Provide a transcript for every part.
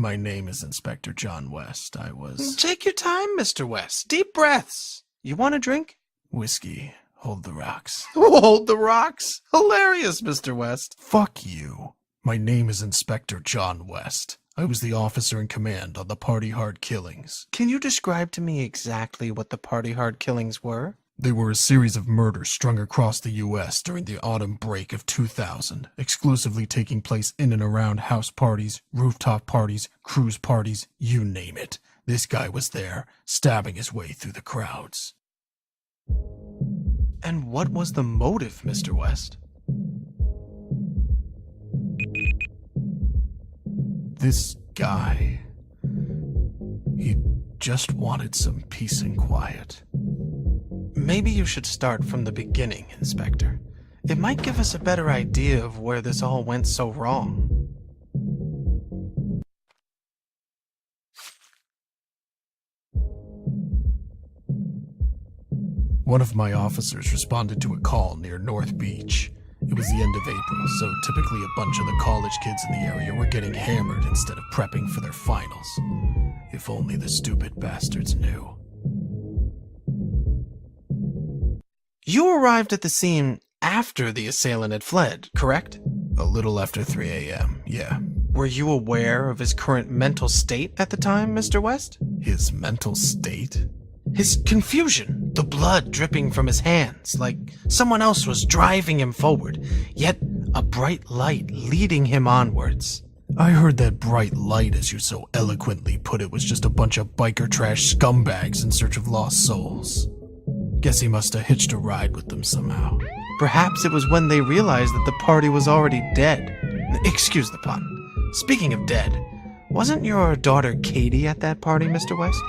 My name is Inspector John West. I was... Take your time, Mr. West. Deep breaths. You want a drink? Whiskey. Hold the rocks. Hold the rocks. Hilarious, Mr. West. Fuck you. My name is Inspector John West. I was the officer in command on the Party Hard killings. Can you describe to me exactly what the Party Hard killings were? They were a series of murders strung across the U.S. during the autumn break of 2000, exclusively taking place in and around house parties, rooftop parties, cruise parties, you name it. This guy was there, stabbing his way through the crowds. And what was the motive, Mr. West? This guy... he just wanted some peace and quiet. Maybe you should start from the beginning, Inspector. It might give us a better idea of where this all went so wrong. One of my officers responded to a call near North Beach. It was the end of April, so typically a bunch of the college kids in the area were getting hammered instead of prepping for their finals. If only the stupid bastards knew. You arrived at the scene after the assailant had fled, correct? A little after 3 a.m., yeah. Were you aware of his current mental state at the time, Mr. West? His mental state? His confusion, the blood dripping from his hands, like someone else was driving him forward, yet a bright light leading him onwards. I heard that bright light, as you so eloquently put it, was just a bunch of biker trash scumbags in search of lost souls. Guess he must have hitched a ride with them somehow. Perhaps it was when they realized that the party was already dead. Excuse the pun. Speaking of dead, wasn't your daughter Katie at that party, Mr. West?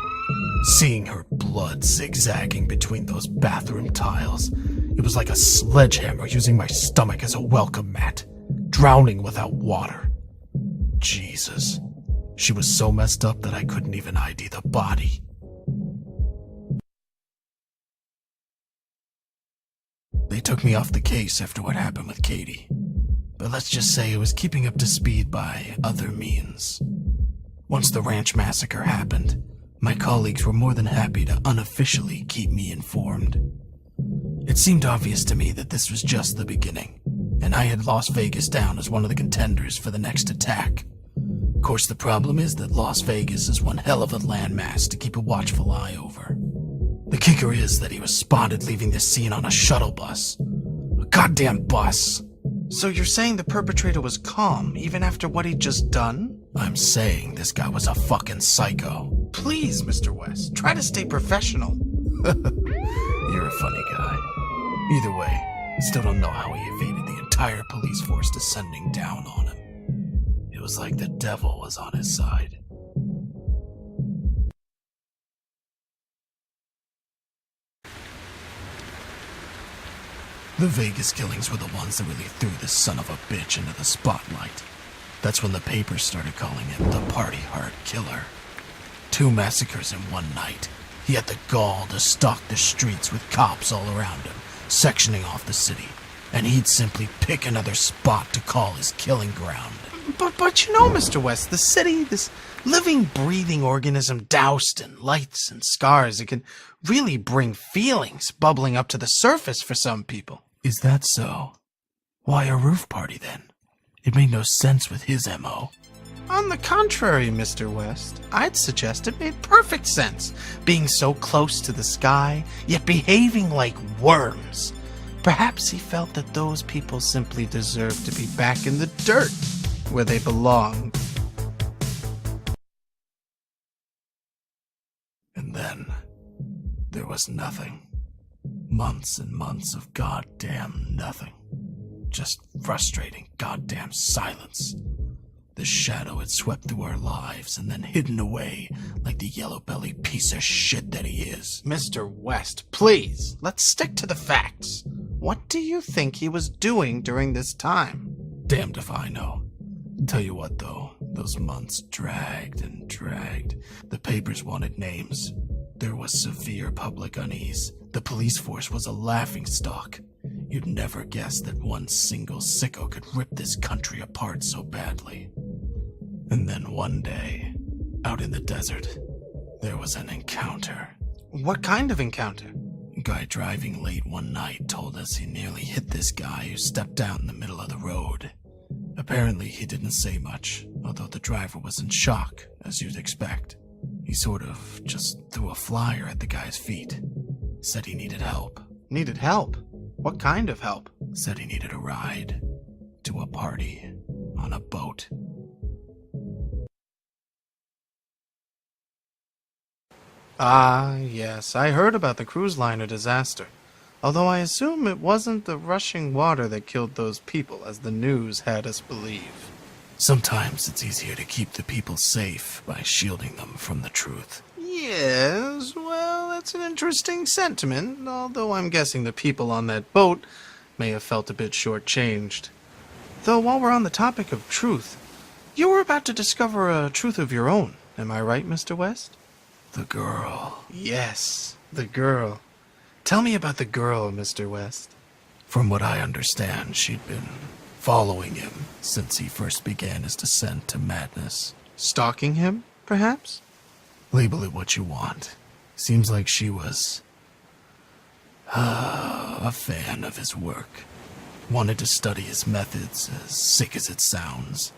Seeing her blood zigzagging between those bathroom tiles, it was like a sledgehammer using my stomach as a welcome mat, drowning without water. Jesus. She was so messed up that I couldn't even ID the body. They took me off the case after what happened with Katie. But let's just say it was keeping up to speed by other means. Once the ranch massacre happened, my colleagues were more than happy to unofficially keep me informed. It seemed obvious to me that this was just the beginning, and I had Las Vegas down as one of the contenders for the next attack. Of course, the problem is that Las Vegas is one hell of a landmass to keep a watchful eye over. The kicker is that he was spotted leaving the scene on a shuttle bus. A goddamn bus! So you're saying the perpetrator was calm, even after what he'd just done? I'm saying this guy was a fucking psycho. Please, Mr. West, try to stay professional. You're a funny guy. Either way, still don't know how he evaded the entire police force descending down on him. It was like the devil was on his side. The Vegas killings were the ones that really threw this son of a bitch into the spotlight. That's when the papers started calling him the Party Hard Killer. 2 massacres in one night. He had the gall to stalk the streets with cops all around him, sectioning off the city, and he'd simply pick another spot to call his killing ground. But you know, Mr. West, the city, this living, breathing organism doused in lights and scars, it can really bring feelings bubbling up to the surface for some people. Is that so? Why a roof party then? It made no sense with his MO. On the contrary, Mr. West, I'd suggest it made perfect sense, being so close to the sky, yet behaving like worms. Perhaps he felt that those people simply deserved to be back in the dirt, where they belonged. And then, there was nothing. Months and months of goddamn nothing. Just frustrating goddamn silence. The shadow had swept through our lives and then hidden away like the yellow-bellied piece of shit that he is. Mr. West, please, let's stick to the facts. What do you think he was doing during this time? Damned if I know. Tell you what, though, those months dragged and dragged. The papers wanted names. There was severe public unease. The police force was a laughingstock. You'd never guess that one single sicko could rip this country apart so badly. And then one day, out in the desert, there was an encounter. What kind of encounter? A guy driving late one night told us he nearly hit this guy who stepped out in the middle of the road. Apparently, he didn't say much, although the driver was in shock, as you'd expect. He sort of just threw a flyer at the guy's feet. Said he needed help. Needed help? What kind of help? Said he needed a ride to a party on a boat. Ah, yes, I heard about the cruise liner disaster. Although I assume it wasn't the rushing water that killed those people, as the news had us believe. Sometimes it's easier to keep the people safe by shielding them from the truth. Yes, well, that's an interesting sentiment, although I'm guessing the people on that boat may have felt a bit shortchanged. Though while we're on the topic of truth, you were about to discover a truth of your own, am I right, Mr. West? The girl. Yes, the girl. Tell me about the girl, Mr. West. From what I understand, she'd been following him since he first began his descent to madness. Stalking him, perhaps? Label it what you want. Seems like she was a fan of his work. Wanted to study his methods, as sick as it sounds.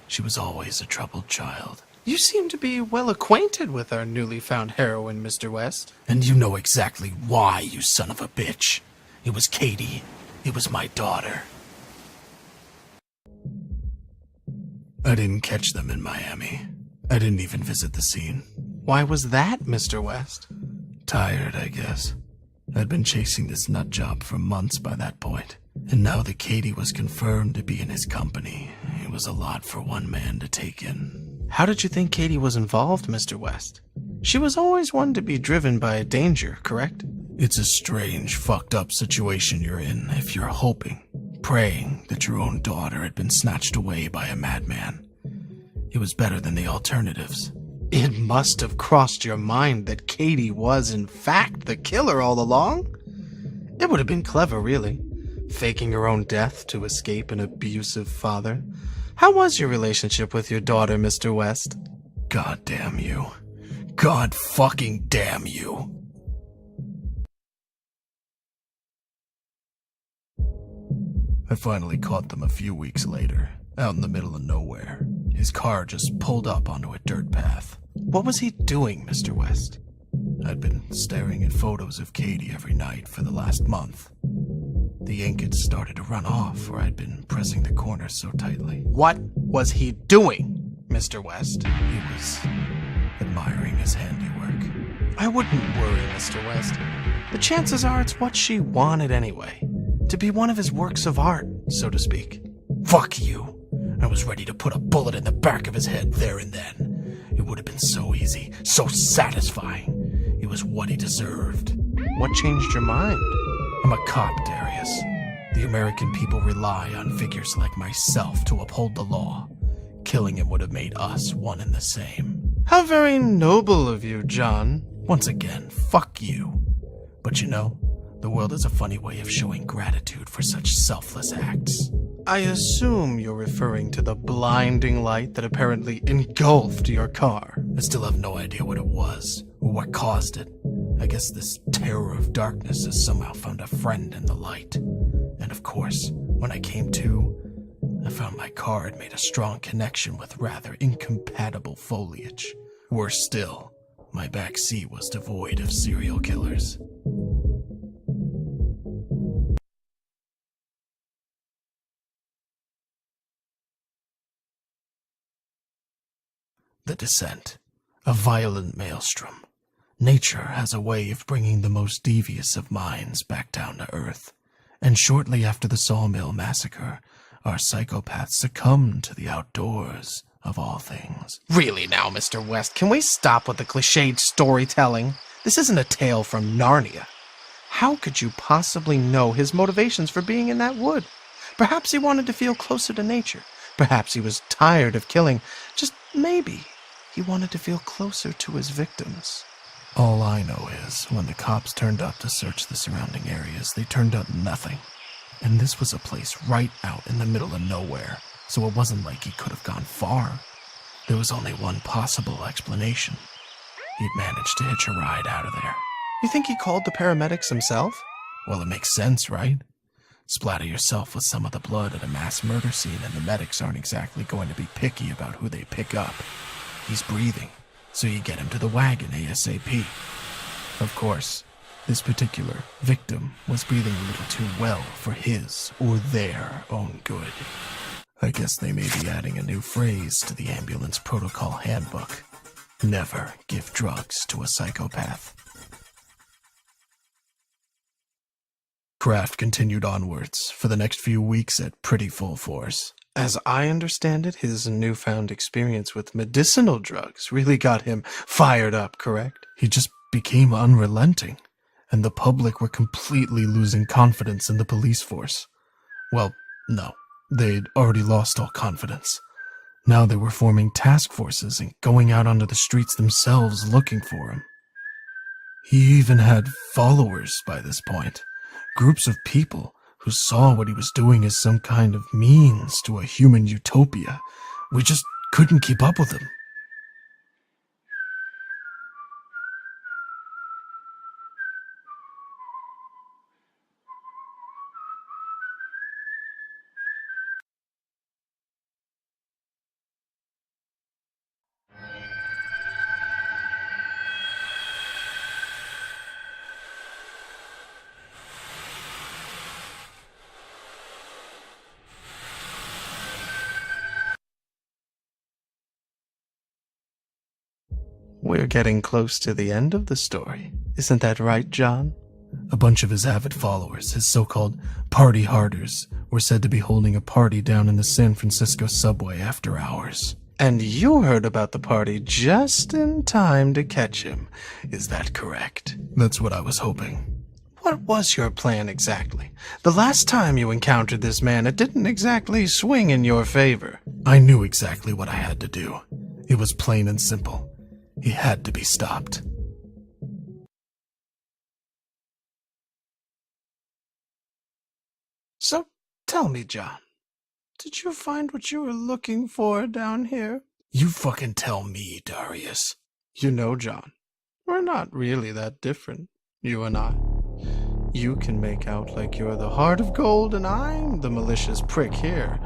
She was always a troubled child. You seem to be well acquainted with our newly found heroine, Mr. West. And you know exactly why, you son of a bitch. It was Katie. It was my daughter. I didn't catch them in Miami. I didn't even visit the scene. Why was that, Mr. West? Tired, I guess. I'd been chasing this nut job for months by that point. And now that Katie was confirmed to be in his company, it was a lot for one man to take in. How did you think Katie was involved, Mr. West? She was always one to be driven by danger, correct? It's a strange, fucked up situation you're in if you're hoping, praying that your own daughter had been snatched away by a madman. It was better than the alternatives. It must have crossed your mind that Katie was, in fact, the killer all along? It would have been clever, really. Faking her own death to escape an abusive father. How was your relationship with your daughter, Mr. West? God damn you. God fucking damn you. I finally caught them a few weeks later, out in the middle of nowhere. His car just pulled up onto a dirt path. What was he doing, Mr. West? I'd been staring at photos of Katie every night for the last month. The ink had started to run off where I'd been pressing the corners so tightly. What was he doing, Mr. West? He was admiring his handiwork. I wouldn't worry, Mr. West. The chances are it's what she wanted anyway. To be one of his works of art, so to speak. Fuck you. I was ready to put a bullet in the back of his head there and then. It would have been so easy, so satisfying. It was what he deserved. What changed your mind? I'm a cop, Darius. The American people rely on figures like myself to uphold the law. Killing him would have made us one and the same. How very noble of you, John. Once again, fuck you. But you know, the world has a funny way of showing gratitude for such selfless acts. I assume you're referring to the blinding light that apparently engulfed your car. I still have no idea what it was, or what caused it. I guess this terror of darkness has somehow found a friend in the light. And of course, when I came to, I found my car had made a strong connection with rather incompatible foliage. Worse still, my back seat was devoid of serial killers. The descent, a violent maelstrom. Nature has a way of bringing the most devious of minds back down to earth. And shortly after the Sawmill Massacre, our psychopaths succumbed to the outdoors, of all things. Really now, Mr. West, can we stop with the cliched storytelling? This isn't a tale from Narnia. How could you possibly know his motivations for being in that wood? Perhaps he wanted to feel closer to nature. Perhaps he was tired of killing. Just maybe he wanted to feel closer to his victims. All I know is, when the cops turned up to search the surrounding areas, they turned up nothing. And this was a place right out in the middle of nowhere, so it wasn't like he could have gone far. There was only one possible explanation. He'd managed to hitch a ride out of there. You think he called the paramedics himself? Well, it makes sense, right? Splatter yourself with some of the blood at a mass murder scene and the medics aren't exactly going to be picky about who they pick up. He's breathing, so you get him to the wagon ASAP. Of course, this particular victim was breathing a little too well for his or their own good. I guess they may be adding a new phrase to the ambulance protocol handbook. Never give drugs to a psychopath. Kraft continued onwards for the next few weeks at pretty full force. As I understand it, his newfound experience with medicinal drugs really got him fired up, correct? He just became unrelenting, and the public were completely losing confidence in the police force. Well, no, they'd already lost all confidence. Now they were forming task forces and going out onto the streets themselves looking for him. He even had followers by this point. Groups of people who saw what he was doing as some kind of means to a human utopia. We just couldn't keep up with him. We're getting close to the end of the story. Isn't that right, John? A bunch of his avid followers, his so-called party harders, were said to be holding a party down in the San Francisco subway after hours. And you heard about the party just in time to catch him. Is that correct? That's what I was hoping. What was your plan exactly? The last time you encountered this man, it didn't exactly swing in your favor. I knew exactly what I had to do. It was plain and simple. He had to be stopped. So, tell me, John, did you find what you were looking for down here? You fucking tell me, Darius. You know, John, we're not really that different, you and I. You can make out like you're the heart of gold and I'm the malicious prick here,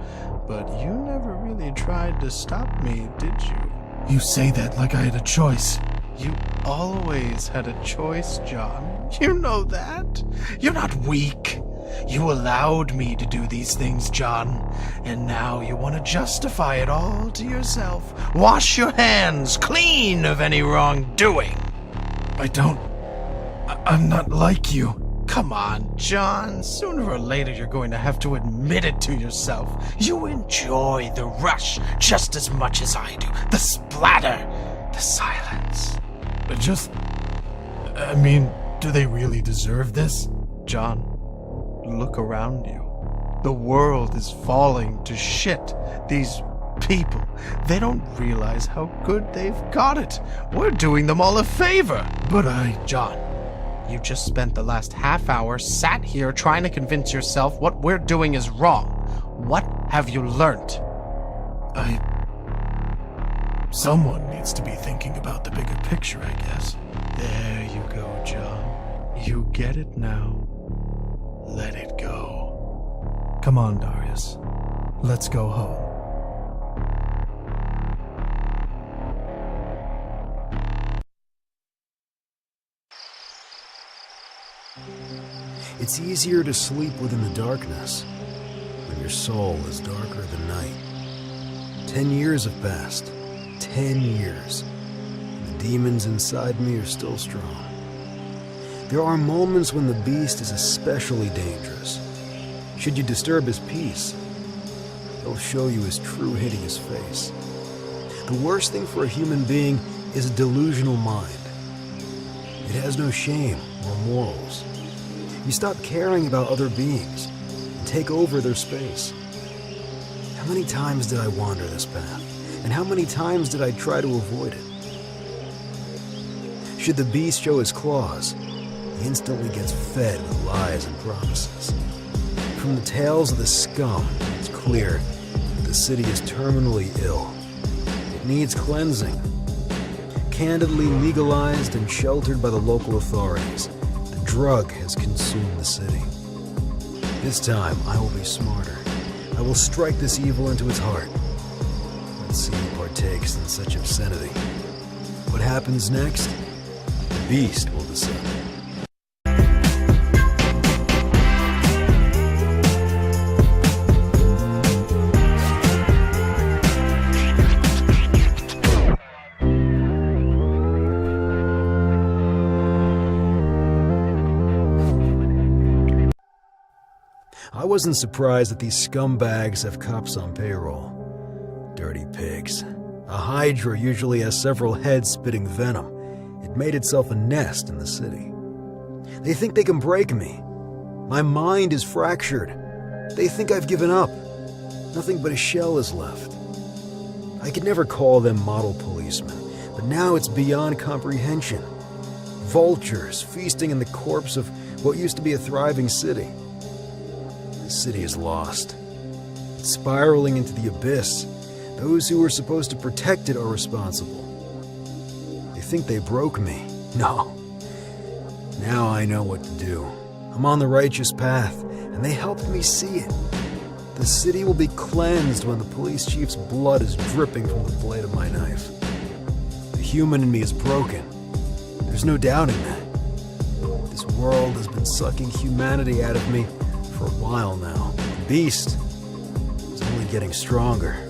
but you never really tried to stop me, did you? You say that like I had a choice. You always had a choice, John. You know that. You're not weak. You allowed me to do these things, John, and now you want to justify it all to yourself. Wash your hands clean of any wrongdoing. I'm not like you. Come on, John. Sooner or later you're going to have to admit it to yourself. You enjoy the rush just as much as I do. The splatter, the silence. Do they really deserve this? John, look around you. The world is falling to shit. These people, they don't realize how good they've got it. We're doing them all a favor. John, you just spent the last half hour sat here trying to convince yourself what we're doing is wrong. What have you learnt? Someone needs to be thinking about the bigger picture, I guess. There you go, John. You get it now. Let it go. Come on, Darius. Let's go home. It's easier to sleep within the darkness when your soul is darker than night. 10 years have passed. 10 years. The demons inside me are still strong. There are moments when the beast is especially dangerous. Should you disturb his peace, he'll show you his true hideous face. The worst thing for a human being is a delusional mind. It has no shame or morals. You stop caring about other beings and take over their space. How many times did I wander this path? And how many times did I try to avoid it? Should the beast show his claws, he instantly gets fed with lies and promises. From the tales of the scum, it's clear that the city is terminally ill. It It needs cleansing. Candidly legalized and sheltered by the local authorities, the drug has consumed the city. This time, I will be smarter. I will strike this evil into its heart. Let's see who partakes in such obscenity. What happens next? The beast will decide. I wasn't surprised that these scumbags have cops on payroll. Dirty pigs. A hydra usually has several heads spitting venom. It made itself a nest in the city. They think they can break me. My mind is fractured. They think I've given up. Nothing but a shell is left. I could never call them model policemen, but now it's beyond comprehension. Vultures feasting in the corpse of what used to be a thriving city. The city is lost. It's spiraling into the abyss. Those who were supposed to protect it are responsible. They think they broke me. No. Now I know what to do. I'm on the righteous path, and they helped me see it. The city will be cleansed when the police chief's blood is dripping from the blade of my knife. The human in me is broken. There's no doubting that. This world has been sucking humanity out of me for a while now. The beast is only getting stronger.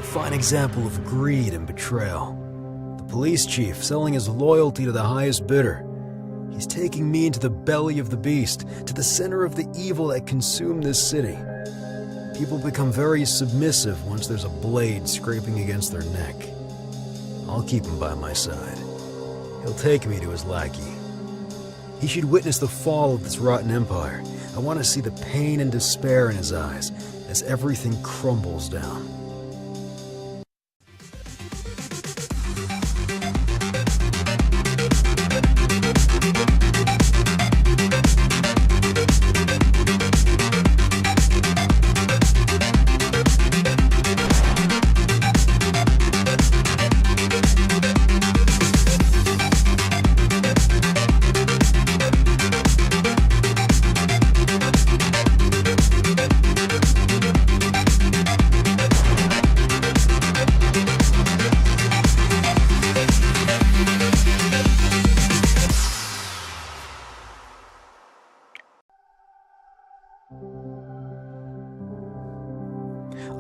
Fine example of greed and betrayal. The police chief selling his loyalty to the highest bidder. He's taking me into the belly of the beast, to the center of the evil that consumed this city. People become very submissive once there's a blade scraping against their neck. I'll keep him by my side. He'll take me to his lackey. He should witness the fall of this rotten empire. I want to see the pain and despair in his eyes as everything crumbles down.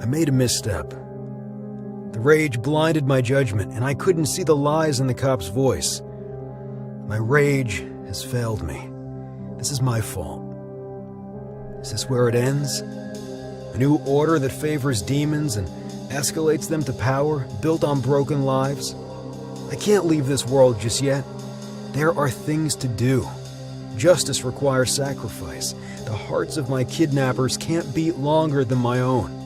I made a misstep. The rage blinded my judgment, and I couldn't see the lies in the cop's voice. My rage has failed me. This is my fault. Is this where it ends? A new order that favors demons and escalates them to power, built on broken lives? I can't leave this world just yet. There are things to do. Justice requires sacrifice. The hearts of my kidnappers can't beat longer than my own.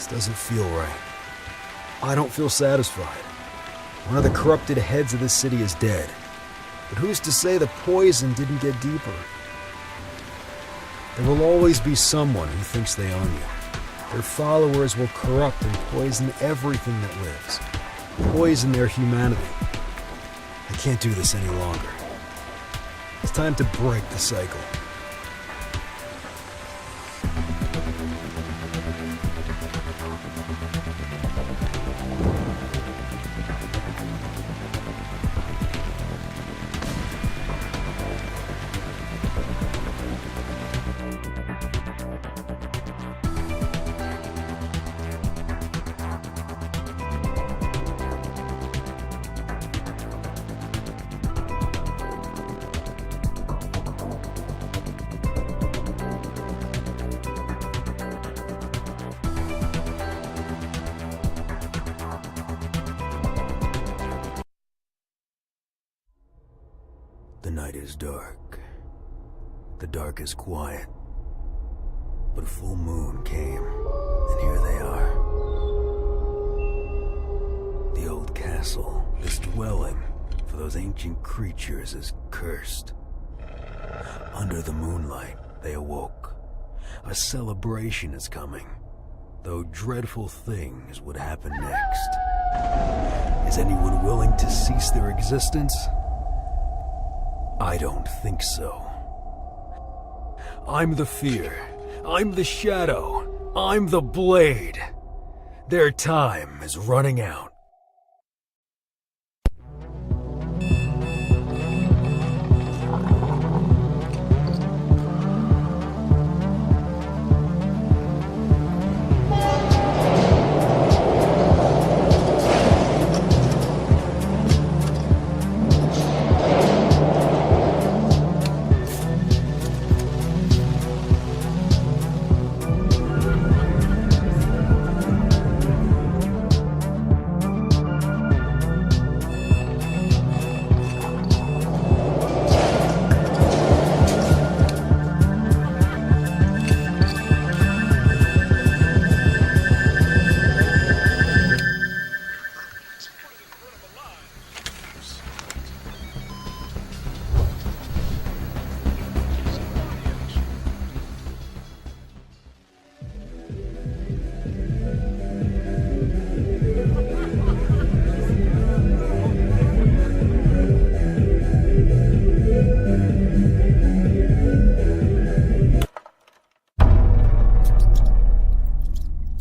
This doesn't feel right. I don't feel satisfied. One of the corrupted heads of this city is dead. But who's to say the poison didn't get deeper? There will always be someone who thinks they own you. Their followers will corrupt and poison everything that lives. Poison their humanity. I can't do this any longer. It's time to break the cycle. The night is dark. The dark is quiet. But a full moon came, and here they are. The old castle, this dwelling for those ancient creatures, is cursed. Under the moonlight, they awoke. A celebration is coming, though dreadful things would happen next. Is anyone willing to cease their existence? I don't think so. I'm the fear. I'm the shadow. I'm the blade. Their time is running out.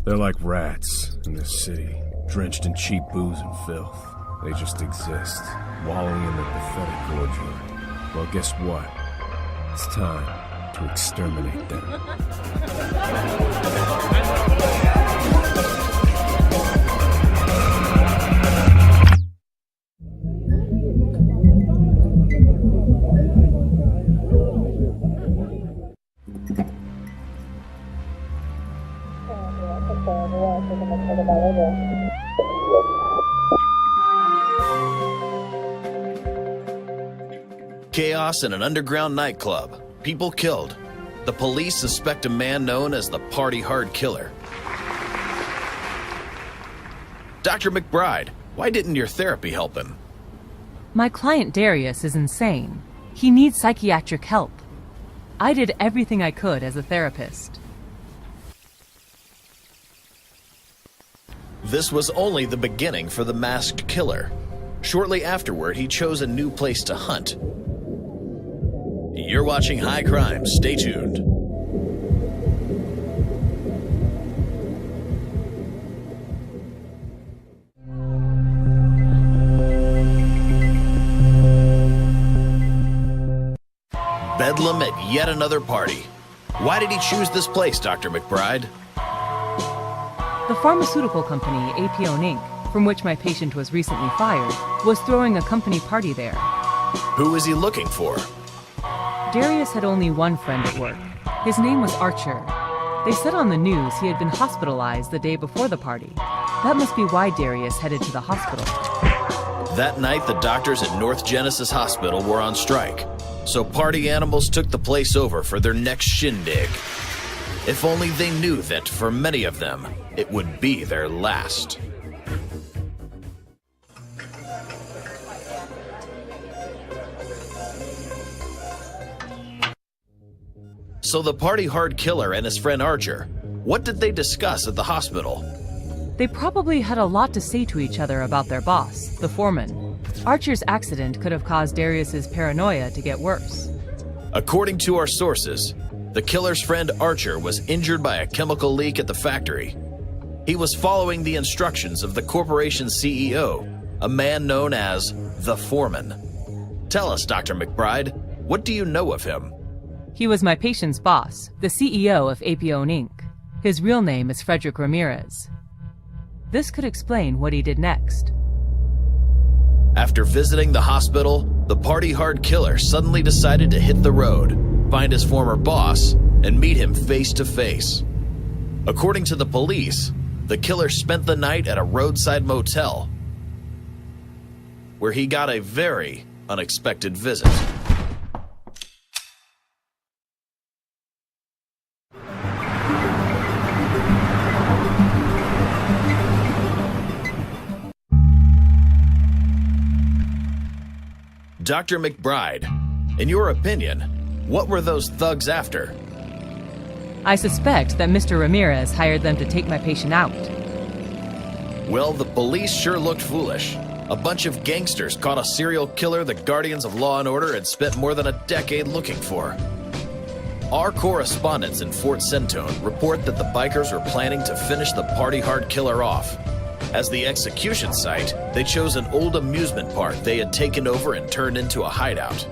They're like rats in this city, drenched in cheap booze and filth. They just exist, wallowing in their pathetic ordure. Well, guess what? It's time to exterminate them. Chaos in an underground nightclub. People killed. The police suspect a man known as the Party Hard Killer. Dr. McBride, why didn't your therapy help him? My client Darius is insane. He needs psychiatric help. I did everything I could as a therapist. This was only the beginning for the masked killer. Shortly afterward, he chose a new place to hunt. You're watching High Crime. Stay tuned. Bedlam at yet another party. Why did he choose this place, Dr. McBride? The pharmaceutical company, APO Inc., from which my patient was recently fired, was throwing a company party there. Who is he looking for? Darius had only one friend at work. His name was Archer. They said on the news he had been hospitalized the day before the party. That must be why Darius headed to the hospital. That night, the doctors at North Genesis Hospital were on strike, so party animals took the place over for their next shindig. If only they knew that, for many of them, it would be their last. So the party hard killer and his friend Archer, what did they discuss at the hospital? They probably had a lot to say to each other about their boss, the foreman. Archer's accident could have caused Darius's paranoia to get worse. According to our sources, the killer's friend Archer was injured by a chemical leak at the factory. He was following the instructions of the corporation's CEO, a man known as the foreman. Tell us, Dr. McBride, what do you know of him? He was my patient's boss, the CEO of Apione Inc. His real name is Frederick Ramirez. This could explain what he did next. After visiting the hospital, the party hard killer suddenly decided to hit the road, find his former boss, and meet him face to face. According to the police, the killer spent the night at a roadside motel, where he got a very unexpected visit. Dr. McBride, in your opinion, what were those thugs after? I suspect that Mr. Ramirez hired them to take my patient out. Well, the police sure looked foolish. A bunch of gangsters caught a serial killer the guardians of law and order had spent more than a decade looking for. Our correspondents in Fort Centone report that the bikers were planning to finish the party hard killer off. As the execution site, they chose an old amusement park they had taken over and turned into a hideout.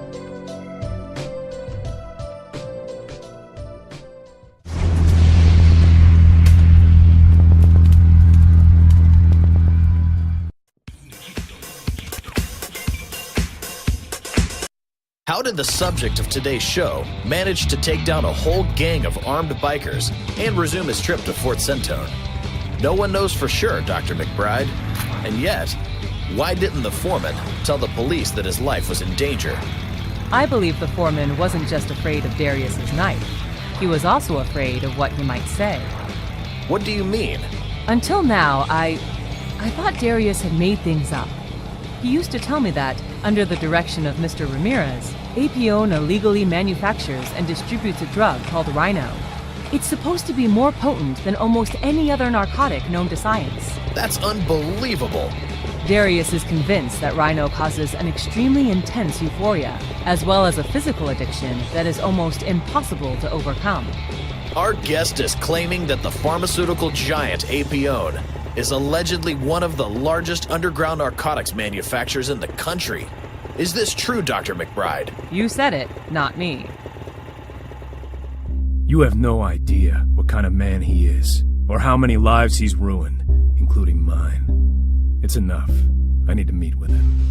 How did the subject of today's show manage to take down a whole gang of armed bikers and resume his trip to Fort Centone? No one knows for sure, Dr. McBride. And yet, why didn't the foreman tell the police that his life was in danger? I believe the foreman wasn't just afraid of Darius's knife. He was also afraid of what he might say. What do you mean? Until now, I thought Darius had made things up. He used to tell me that, under the direction of Mr. Ramirez, Apione illegally manufactures and distributes a drug called Rhino. It's supposed to be more potent than almost any other narcotic known to science. That's unbelievable. Darius is convinced that Rhino causes an extremely intense euphoria, as well as a physical addiction that is almost impossible to overcome. Our guest is claiming that the pharmaceutical giant Apione is allegedly one of the largest underground narcotics manufacturers in the country. Is this true, Dr. McBride? You said it, not me. You have no idea what kind of man he is, or how many lives he's ruined, including mine. It's enough. I need to meet with him.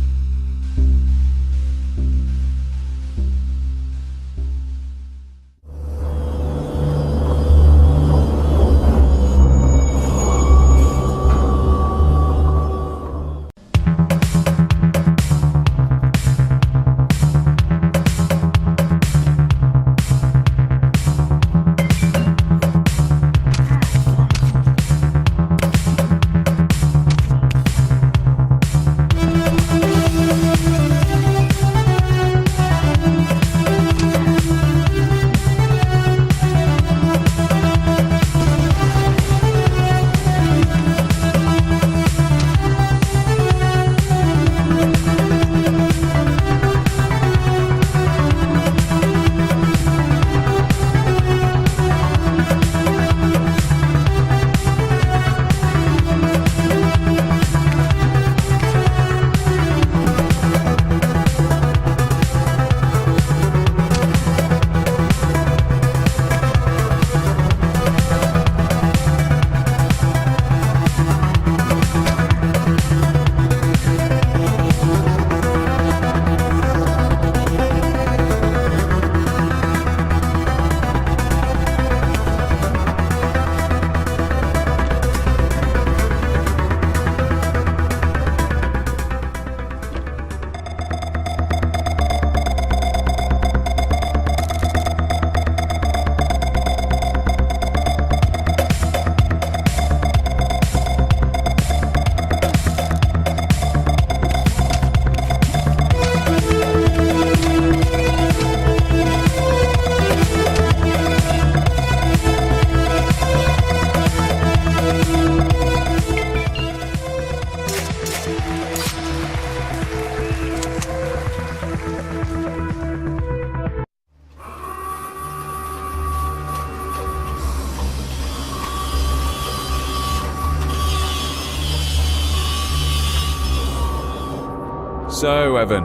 So, Evan,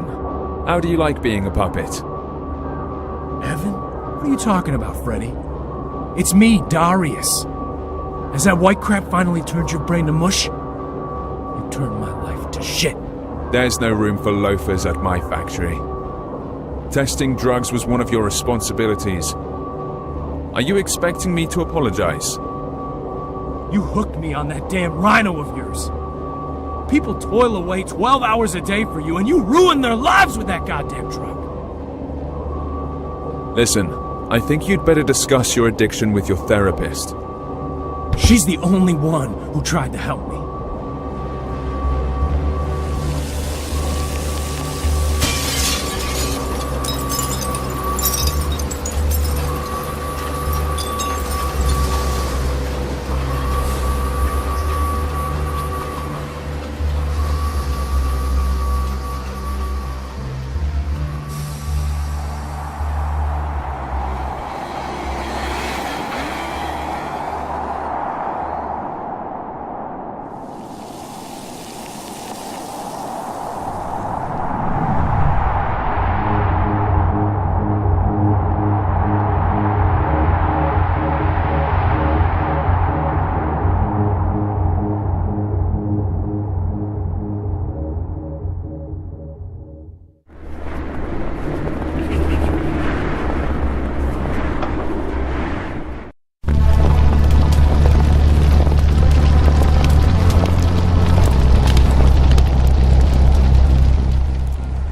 how do you like being a puppet? Evan? What are you talking about, Freddy? It's me, Darius. Has that white crap finally turned your brain to mush? You turned my life to shit. There's no room for loafers at my factory. Testing drugs was one of your responsibilities. Are you expecting me to apologize? You hooked me on that damn rhino of yours. People toil away 12 hours a day for you, and you ruin their lives with that goddamn drug. Listen, I think you'd better discuss your addiction with your therapist. She's the only one who tried to help me.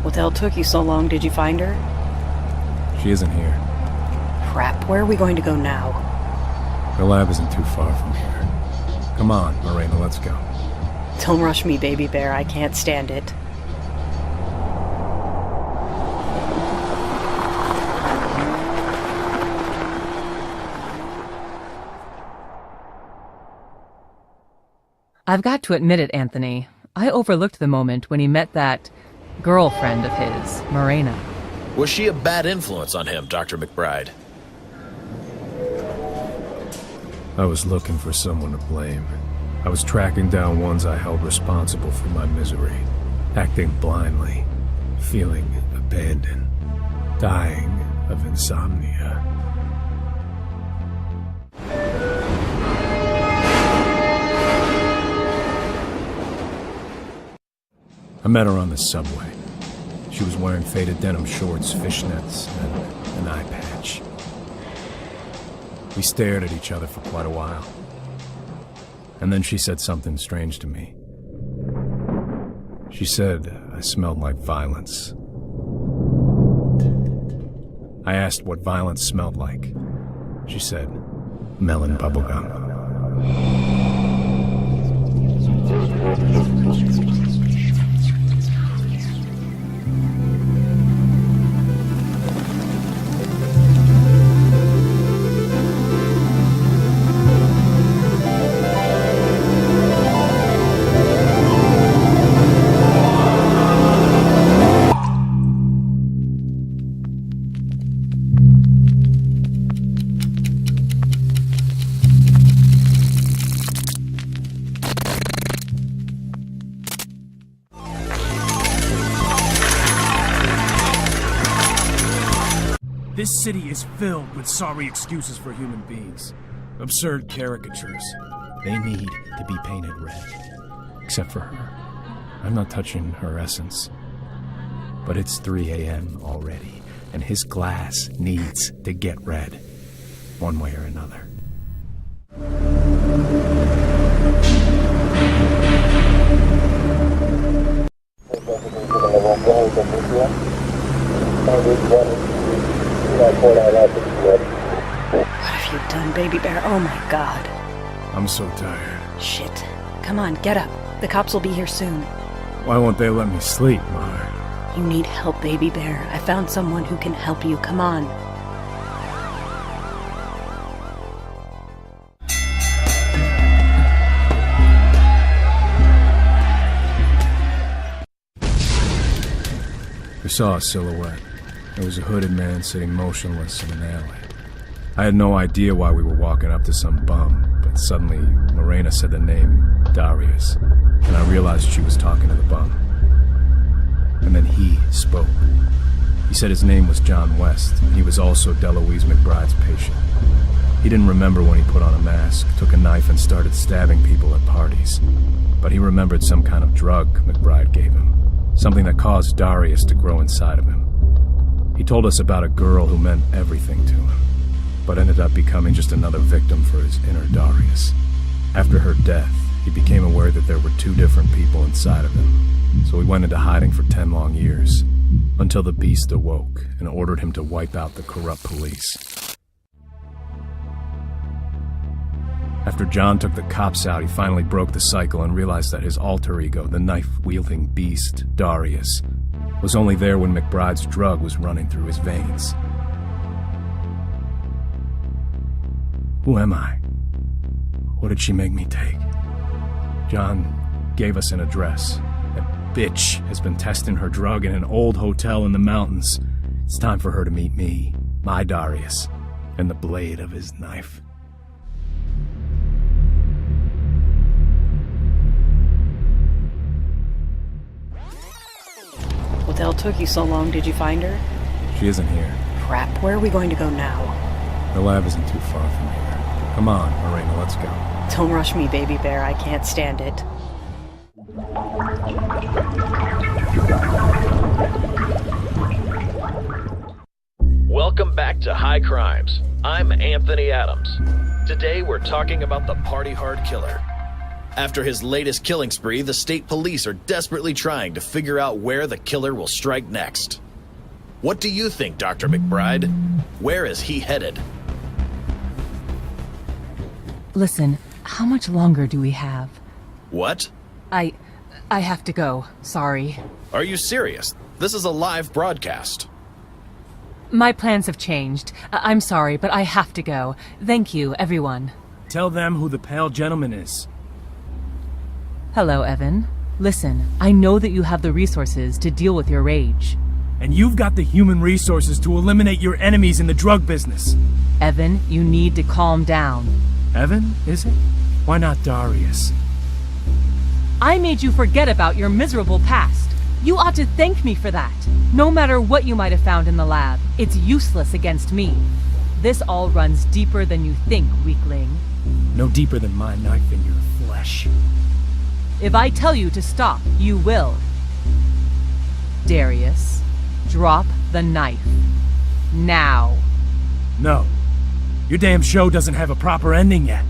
What the hell took you so long? Did you find her? She isn't here. Crap, where are we going to go now? Her lab isn't too far from here. Come on, Morena, let's go. Don't rush me, baby bear. I can't stand it. I've got to admit it, Anthony. I overlooked the moment when he met that girlfriend of his, Morena. Was she a bad influence on him, Dr. McBride? I was looking for someone to blame. I was tracking down ones I held responsible for my misery, acting blindly, feeling abandoned, dying of insomnia. I met her on the subway. She was wearing faded denim shorts, fishnets, and an eye patch. We stared at each other for quite a while. And then she said something strange to me. She said I smelled like violence. I asked what violence smelled like. She said, melon bubblegum. This city is filled with sorry excuses for human beings. Absurd caricatures. They need to be painted red. Except for her. I'm not touching her essence. But it's 3 a.m. already, and his glass needs to get red. One way or another. What have you done, baby bear? Oh my god. I'm so tired. Shit. Come on, get up. The cops will be here soon. Why won't they let me sleep, Mar? You need help, baby bear. I found someone who can help you. Come on. We saw a silhouette. There was a hooded man sitting motionless in an alley. I had no idea why we were walking up to some bum, but suddenly Morena said the name Darius, and I realized she was talking to the bum. and then he spoke. He said his name was John West, and he was also Deloise McBride's patient. He didn't remember when he put on a mask, took a knife, and started stabbing people at parties. But he remembered some kind of drug McBride gave him, something that caused Darius to grow inside of him. He told us about a girl who meant everything to him, but ended up becoming just another victim for his inner Darius. After her death, he became aware that there were two different people inside of him, so he went into hiding for 10 long years, until the beast awoke and ordered him to wipe out the corrupt police. After John took the cops out, he finally broke the cycle and realized that his alter ego, the knife-wielding beast, Darius, was only there when McBride's drug was running through his veins. Who am I? What did she make me take? John gave us an address. That bitch has been testing her drug in an old hotel in the mountains. It's time for her to meet me, my Darius, and the blade of his knife. What the hell took you so long? Did you find her? She isn't here. Crap, where are we going to go now? The lab isn't too far from here. Come on, Marina, let's go. Don't rush me, baby bear. I can't stand it. Welcome back to High Crimes. I'm Anthony Adams. Today we're talking about the Party Hard Killer. After his latest killing spree, the state police are desperately trying to figure out where the killer will strike next. What do you think, Dr. McBride? Where is he headed? Listen, how much longer do we have? What? I have to go. Sorry. Are you serious? This is a live broadcast. My plans have changed. I'm sorry, but I have to go. Thank you, everyone. Tell them who the pale gentleman is. Hello, Evan. Listen, I know that you have the resources to deal with your rage. And you've got the human resources to eliminate your enemies in the drug business. Evan, you need to calm down. Evan, is it? Why not Darius? I made you forget about your miserable past. You ought to thank me for that. No matter what you might have found in the lab, it's useless against me. This all runs deeper than you think, weakling. No deeper than my knife in your flesh. If I tell you to stop, you will. Darius, drop the knife. Now. No. Your damn show doesn't have a proper ending yet.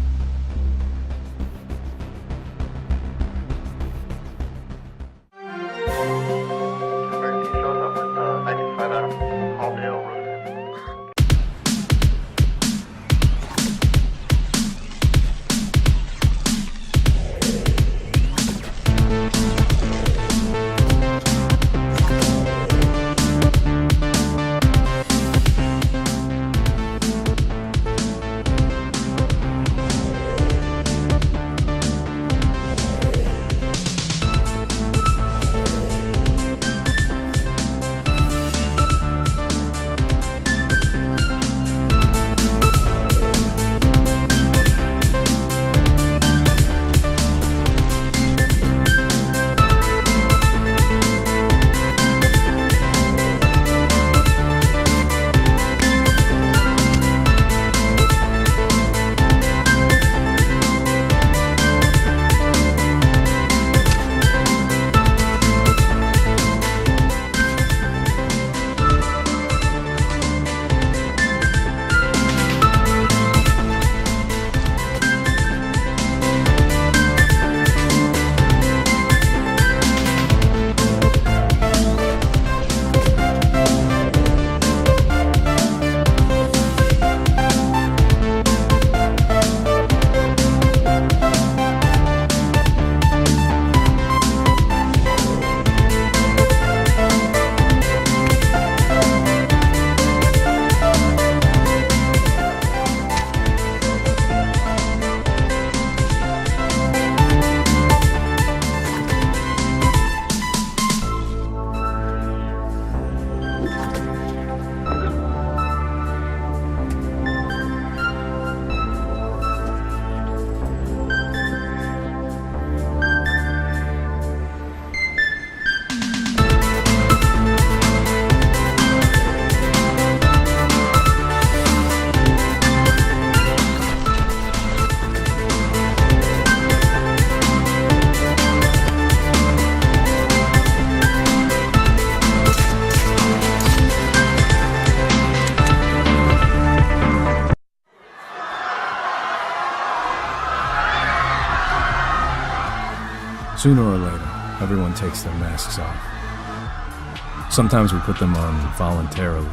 Sooner or later, everyone takes their masks off. Sometimes we put them on voluntarily,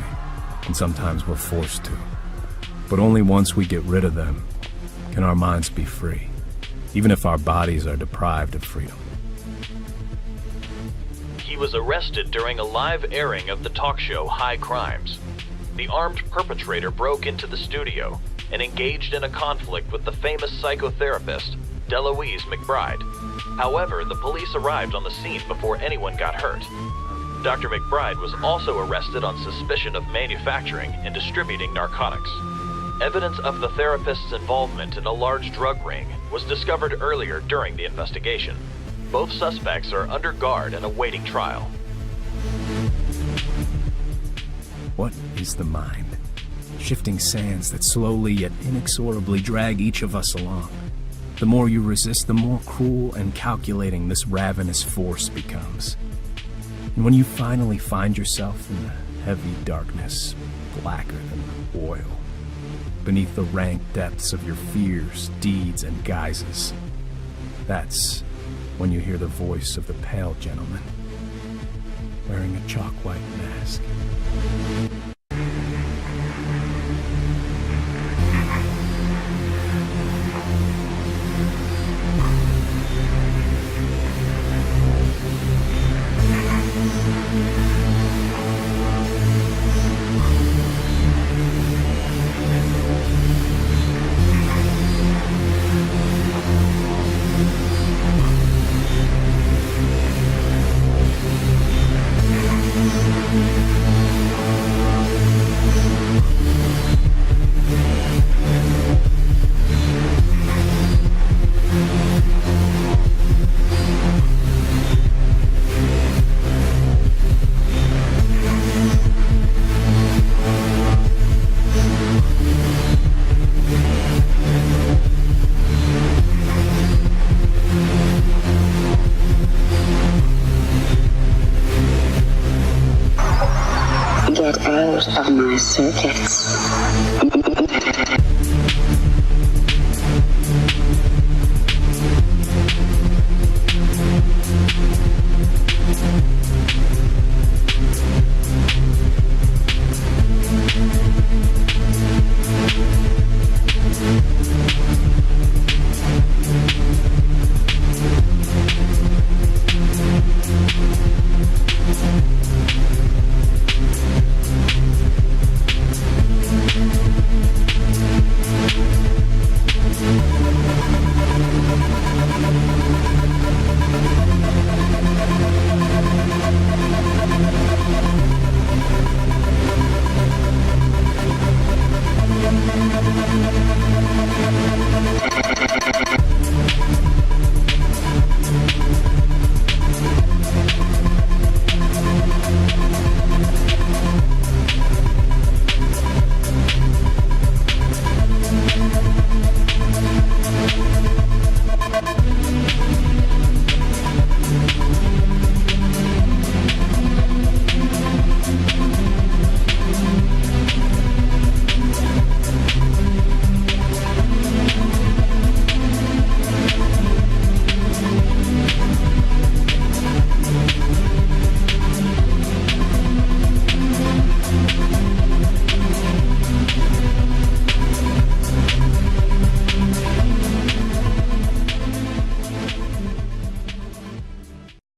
and sometimes we're forced to. But only once we get rid of them can our minds be free, even if our bodies are deprived of freedom. He was arrested during a live airing of the talk show High Crimes. The armed perpetrator broke into the studio and engaged in a conflict with the famous psychotherapist, Deloise McBride. However, the police arrived on the scene before anyone got hurt. Dr. McBride was also arrested on suspicion of manufacturing and distributing narcotics. Evidence of the therapist's involvement in a large drug ring was discovered earlier during the investigation. Both suspects are under guard and awaiting trial. What is the mind? Shifting sands that slowly yet inexorably drag each of us along. The more you resist, the more cruel and calculating this ravenous force becomes. And when you finally find yourself in the heavy darkness, blacker than oil, beneath the rank depths of your fears, deeds, and guises, that's when you hear the voice of the pale gentleman, wearing a chalk-white mask. Get out of my circuits.